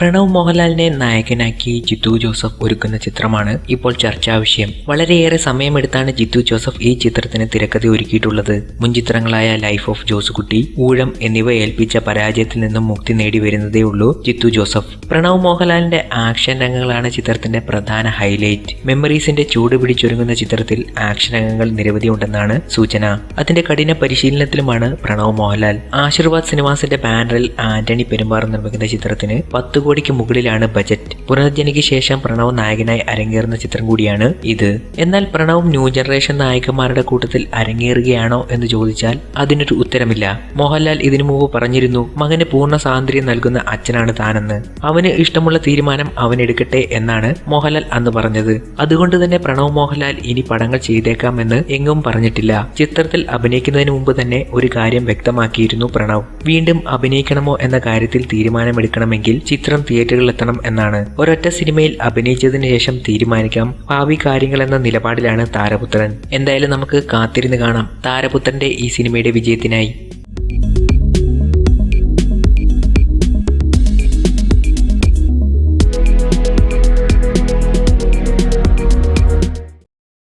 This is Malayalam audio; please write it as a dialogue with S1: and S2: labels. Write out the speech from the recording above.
S1: പ്രണവ് മോഹൻലാലിനെ നായകനാക്കി ജിത്തു ജോസഫ് ഒരുക്കുന്ന ചിത്രമാണ് ഇപ്പോൾ ചർച്ചാ വിഷയം. വളരെയേറെ സമയമെടുത്താണ് ജിത്തു ജോസഫ് ഈ ചിത്രത്തിന് തിരക്കഥ ഒരുക്കിയിട്ടുള്ളത്. മുൻ ചിത്രങ്ങളായ ലൈഫ് ഓഫ് ജോസുകുട്ടി, ഊഴം എന്നിവ ഏൽപ്പിച്ച പരാജയത്തിൽ നിന്നും മുക്തി നേടി വരുന്നതേ ഉള്ളൂ ജിത്തു ജോസഫ്. പ്രണവ് മോഹൻലാലിന്റെ ആക്ഷൻ രംഗങ്ങളാണ് ചിത്രത്തിന്റെ പ്രധാന ഹൈലൈറ്റ്. മെമ്മറീസിന്റെ ചൂട് പിടിച്ചൊരുങ്ങുന്ന ചിത്രത്തിൽ ആക്ഷൻ രംഗങ്ങൾ നിരവധി ഉണ്ടെന്നാണ് സൂചന. അതിന്റെ കഠിന പരിശീലനത്തിലുമാണ് പ്രണവ് മോഹൻലാൽ. ആശീർവാദ് സിനിമാസിന്റെ ബാനറിൽ ആന്റണി പെരുമ്പാറ നിർമ്മിക്കുന്ന ചിത്രത്തിന് 10 കോടിക്ക് മുകളിലാണ് ബജറ്റ്. പുനർജനിക്ക് ശേഷം പ്രണവ് നായകനായി അരങ്ങേറുന്ന ചിത്രം കൂടിയാണ് ഇത്. എന്നാൽ പ്രണവും ന്യൂ ജനറേഷൻ നായകന്മാരുടെ കൂട്ടത്തിൽ അരങ്ങേറുകയാണോ എന്ന് ചോദിച്ചാൽ അതിനൊരു ഉത്തരമില്ല. മോഹൻലാൽ ഇതിനു മുമ്പ് പറഞ്ഞിരുന്നു, മകന് പൂർണ്ണ സ്വാതന്ത്ര്യം നൽകുന്ന അച്ഛനാണ് താനെന്ന്. അവന് ഇഷ്ടമുള്ള തീരുമാനം അവൻ എടുക്കട്ടെ എന്നാണ് മോഹൻലാൽ അന്ന് പറഞ്ഞത്. അതുകൊണ്ട് തന്നെ പ്രണവ് മോഹൻലാൽ ഇനി പടങ്ങൾ ചെയ്തേക്കാമെന്ന് എങ്ങും പറഞ്ഞിട്ടില്ല. ചിത്രത്തിൽ അഭിനയിക്കുന്നതിന് മുമ്പ് തന്നെ ഒരു കാര്യം വ്യക്തമാക്കിയിരുന്നു പ്രണവ്. വീണ്ടും അഭിനയിക്കണമോ എന്ന കാര്യത്തിൽ തീരുമാനമെടുക്കണമെങ്കിൽ ചിത്രം തിയേറ്ററുകളിലെത്തണം എന്നാണ്. ഒരൊറ്റ സിനിമയിൽ അഭിനയിച്ചതിന് ശേഷം തീരുമാനിക്കാം ഭാവി കാര്യങ്ങൾ എന്ന നിലപാടിലാണ് താരപുത്രൻ. എന്തായാലും നമുക്ക് കാത്തിരുന്ന് കാണാം താരപുത്രന്റെ ഈ സിനിമയുടെ വിജയത്തിനായി.